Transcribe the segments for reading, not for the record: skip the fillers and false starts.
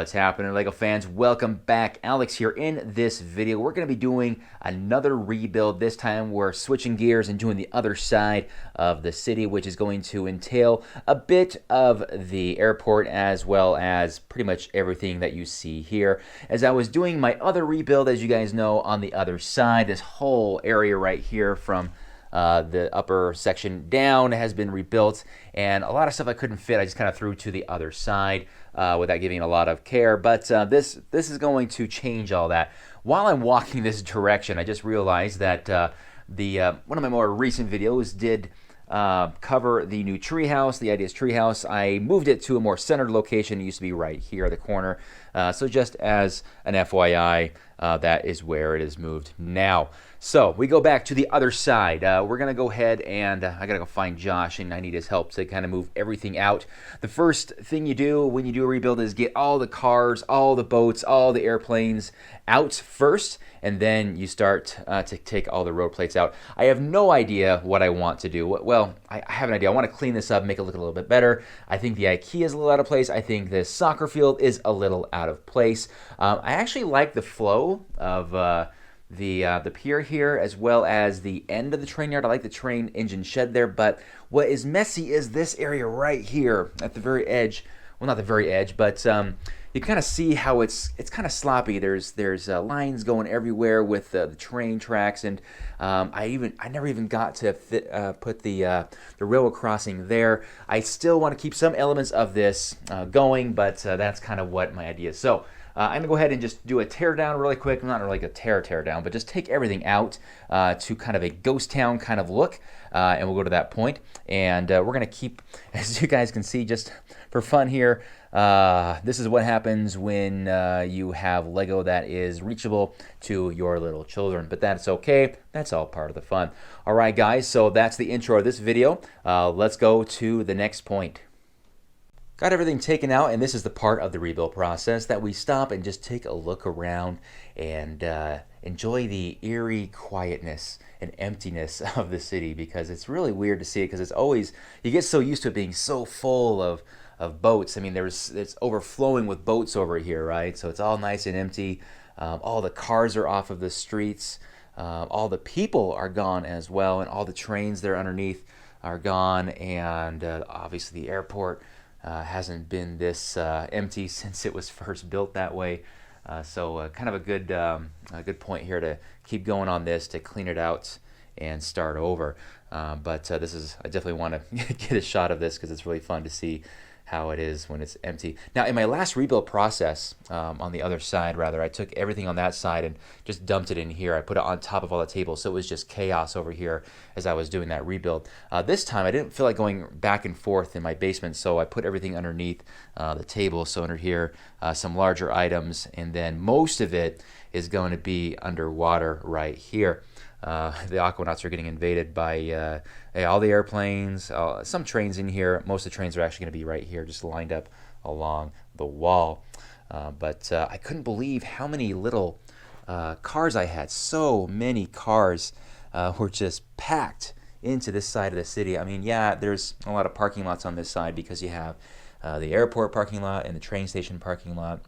What's happening, LEGO fans? Welcome back. Alex here. In this video, we're going to be doing another rebuild. This time, we're switching gears and doing the other side of the city, which is going to entail a bit of the airport as well as pretty much everything that you see here. As I was doing my other rebuild, as you guys know, on the other side, this whole area right here from the upper section down has been rebuilt, and a lot of stuff I couldn't fit I just kind of threw to the other side without giving a lot of care. But this is going to change all that. While I'm walking this direction, I just realized that one of my more recent videos did cover the new treehouse, the Ideas treehouse. I moved it to a more centered location. It used to be right here at the corner. So just as an FYI, that is where it is moved now. So we go back to the other side. We're going to go ahead and I got to go find Josh, and I need his help to kind of move everything out. The first thing you do when you do a rebuild is get all the cars, all the boats, all the airplanes out first, and then you start to take all the road plates out. I have no idea what I want to do. Well, I have an idea. I want to clean this up, make it look a little bit better. I think the IKEA is a little out of place. I think the soccer field is a little out of place. I actually like the flow of the pier here, as well as the end of the train yard. I like the train engine shed there, but what is messy is this area right here at the very edge. Well, not the very edge, but you kind of see how it's kind of sloppy. There's lines going everywhere with the train tracks, and I never even got to put the railroad crossing there. I still want to keep some elements of this going, but that's kind of what my idea is. So I'm gonna go ahead and just do a tear down really quick. Not really like a tear down, but just take everything out to kind of a ghost town kind of look, and we'll go to that point. And we're gonna keep, as you guys can see, just for fun here. This is what happens when you have Lego that is reachable to your little children, but that's okay. That's all part of the fun. All right, guys. So that's the intro of this video. Let's go to the next point. Got everything taken out, and this is the part of the rebuild process that we stop and just take a look around and enjoy the eerie quietness and emptiness of the city, because it's really weird to see it, because it's always, you get so used to it being so full of boats. I mean, it's overflowing with boats over here, right? So it's all nice and empty. All the cars are off of the streets. All the people are gone as well, and all the trains there underneath are gone, and obviously the airport hasn't been this empty since it was first built that way. So kind of a good point here to keep going on this, to clean it out and start over. But I definitely want to get a shot of this because it's really fun to see how it is when it's empty. Now, in my last rebuild process, on the other side rather, I took everything on that side and just dumped it in here. I put it on top of all the tables, so it was just chaos over here as I was doing that rebuild. This time, I didn't feel like going back and forth in my basement, so I put everything underneath the table. So under here, some larger items, and then most of it is going to be underwater right here. The Aquanauts are getting invaded by all the airplanes, some trains in here. Most of the trains are actually going to be right here, just lined up along the wall. But I couldn't believe how many little cars I had. So many cars were just packed into this side of the city. I mean, yeah, there's a lot of parking lots on this side because you have the airport parking lot and the train station parking lot.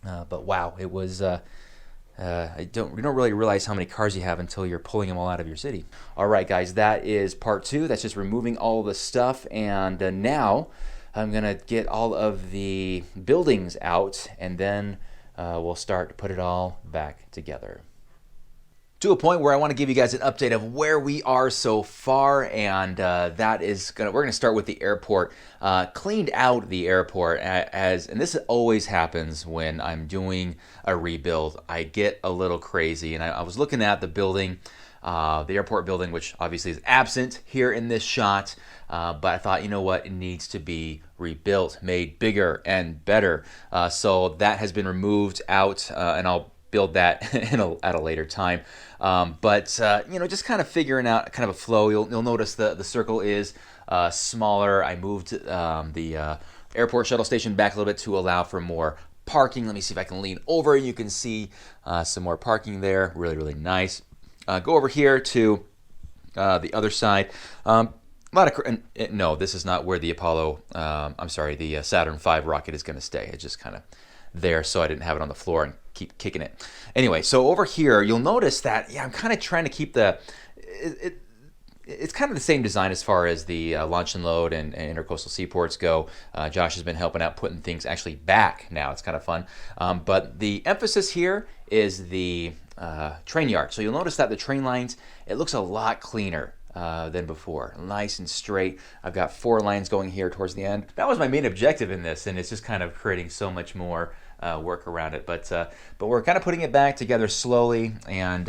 But wow, it was... you don't really realize how many cars you have until you're pulling them all out of your city. All right, guys, that is part 2. That's just removing all the stuff, and now I'm gonna get all of the buildings out, and then we'll start to put it all back together. To a point where I want to give you guys an update of where we are so far, and we're gonna start with the airport. Cleaned out the airport, and this always happens when I'm doing a rebuild. I get a little crazy, and I was looking at the building, the airport building, which obviously is absent here in this shot, but I thought, you know what, it needs to be rebuilt, made bigger and better. So that has been removed out, and I'll build that at a later time. But just kind of figuring out kind of a flow. You'll notice the circle is smaller. I moved the airport shuttle station back a little bit to allow for more parking. Let me see if I can lean over. You can see some more parking there. Really, really nice. Go over here to the other side. A lot of no, this is not where the the Saturn V rocket is going to stay. It just kind of there so I didn't have it on the floor and keep kicking it. Anyway, so over here, you'll notice that, yeah, I'm kind of trying to keep it's kind of the same design as far as the launch and load and intercoastal seaports go. Josh has been helping out putting things actually back now. It's kind of fun. But the emphasis here is the train yard. So you'll notice that the train lines, it looks a lot cleaner than before. Nice and straight. I've got 4 lines going here towards the end. That was my main objective in this, and it's just kind of creating so much more work around it. But we're kind of putting it back together slowly, and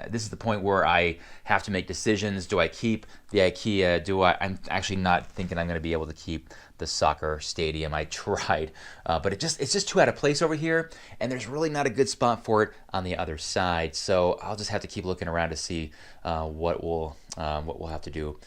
this is the point where I have to make decisions. Do I keep the IKEA? I'm actually not thinking I'm going to be able to keep the soccer stadium. I tried, but it's just too out of place over here, and there's really not a good spot for it on the other side. So I'll just have to keep looking around to see what we'll have to do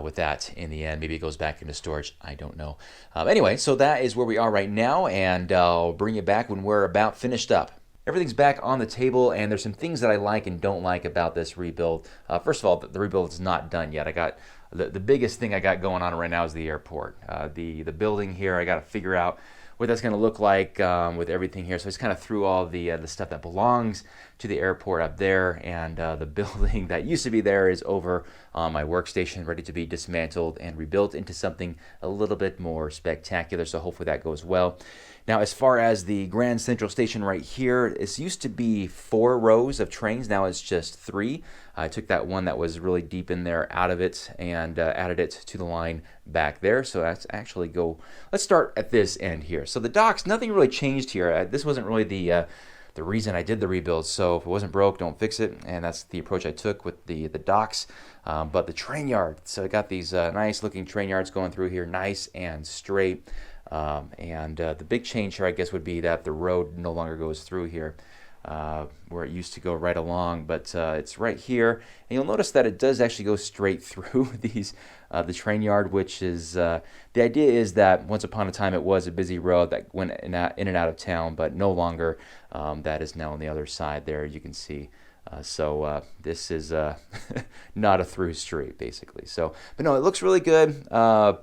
with that in the end. Maybe it goes back into storage. I don't know. Anyway, so that is where we are right now, and I'll bring you back when we're about finished up. Everything's back on the table, and there's some things that I like and don't like about this rebuild. First of all, the rebuild is not done yet. I got the biggest thing I got going on right now is the airport. The building here, I got to figure out what that's going to look like with everything here. So I just kind of threw all the stuff that belongs to the airport up there, and the building that used to be there is over on my workstation, ready to be dismantled and rebuilt into something a little bit more spectacular. So hopefully that goes well. Now, as far as the Grand Central Station right here, it used to be 4 rows of trains. Now it's just 3. I took that one that was really deep in there out of it and added it to the line back there. So let's actually let's start at this end here. So the docks, nothing really changed here. This wasn't really the reason I did the rebuild. So if it wasn't broke, don't fix it. And that's the approach I took with the docks. But the train yard, so I got these nice looking train yards going through here, nice and straight. The big change here, I guess, would be that the road no longer goes through here where it used to go right along, but it's right here. And you'll notice that it does actually go straight through the train yard, which is the idea is that once upon a time it was a busy road that went in and out of town, but no longer. That is now on the other side there, you can see. This is not a through street, basically. But no, it looks really good. I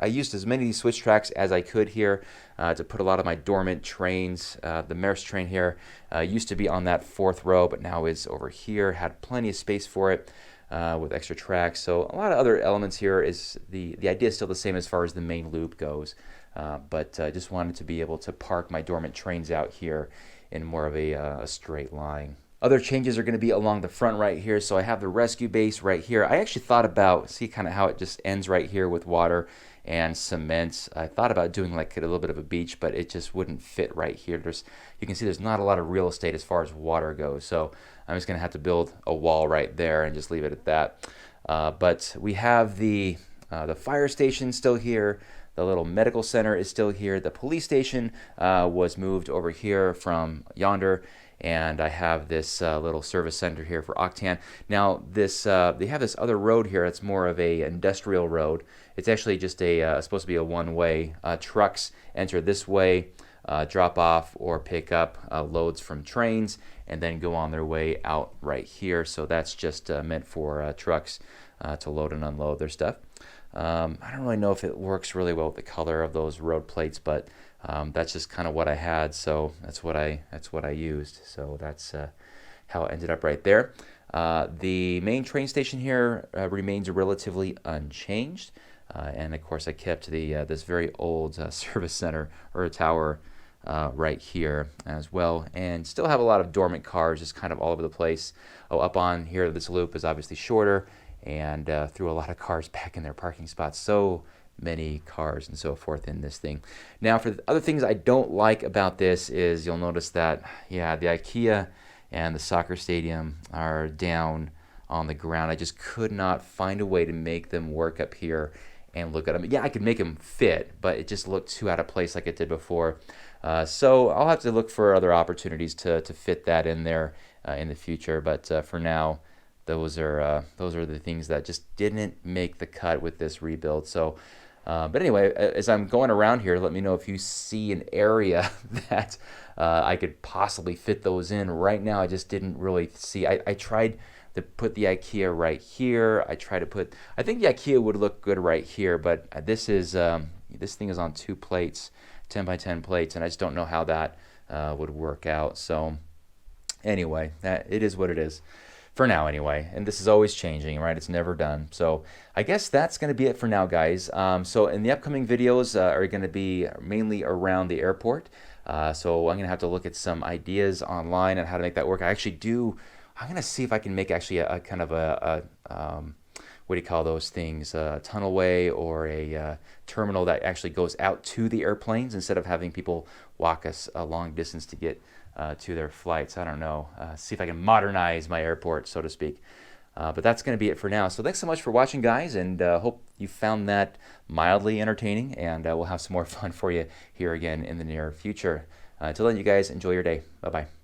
used as many switch tracks as I could here to put a lot of my dormant trains. The Maersk train here used to be on that 4th row, but now is over here. Had plenty of space for it with extra tracks. So a lot of other elements here. Is the idea is still the same as far as the main loop goes, but I just wanted to be able to park my dormant trains out here in more of a straight line. Other changes are going to be along the front right here. So I have the rescue base right here. I actually thought about, see kind of how it just ends right here with water and cement. I thought about doing like a little bit of a beach, but it just wouldn't fit right here. You can see there's not a lot of real estate as far as water goes. So I'm just going to have to build a wall right there and just leave it at that. But we have the fire station still here. The little medical center is still here. The police station was moved over here from yonder, and I have this little service center here for Octan. Now, they have this other road here. It's more of a industrial road. It's actually just supposed to be a one-way. Trucks enter this way, drop off or pick up loads from trains, and then go on their way out right here. So that's just meant for trucks to load and unload their stuff. I don't really know if it works really well with the color of those road plates, but that's just kind of what I had, so that's what I used. So that's how it ended up right there. The main train station here remains relatively unchanged, and of course I kept this very old service center or tower right here as well, and still have a lot of dormant cars just kind of all over the place. Up on here, this loop is obviously shorter, and threw a lot of cars back in their parking spots. So many cars and so forth in this thing. Now, for the other things I don't like about this is you'll notice that, yeah, the IKEA and the soccer stadium are down on the ground. I just could not find a way to make them work up here and look at them. Yeah, I could make them fit, but it just looked too out of place like it did before. So I'll have to look for other opportunities to fit that in there in the future. But for now, those are the things that just didn't make the cut with this rebuild. So, but anyway, as I'm going around here, let me know if you see an area that I could possibly fit those in. Right now, I just didn't really see. I tried to put the IKEA right here. I think the IKEA would look good right here, but this thing is on 2 plates. 10 by 10 plates, and I just don't know how that would work out. So anyway, that it is what it is for now anyway, and this is always changing, right? It's never done. So I guess that's going to be it for now, guys. So in the upcoming videos are going to be mainly around the airport. So I'm going to have to look at some ideas online on how to make that work. I'm going to see if I can make actually a kind of what do you call those things, a tunnelway or a terminal that actually goes out to the airplanes instead of having people walk us a long distance to get to their flights. I don't know. See if I can modernize my airport, so to speak. But that's going to be it for now. So thanks so much for watching, guys, and hope you found that mildly entertaining, and we'll have some more fun for you here again in the near future. Until then, you guys enjoy your day. Bye-bye.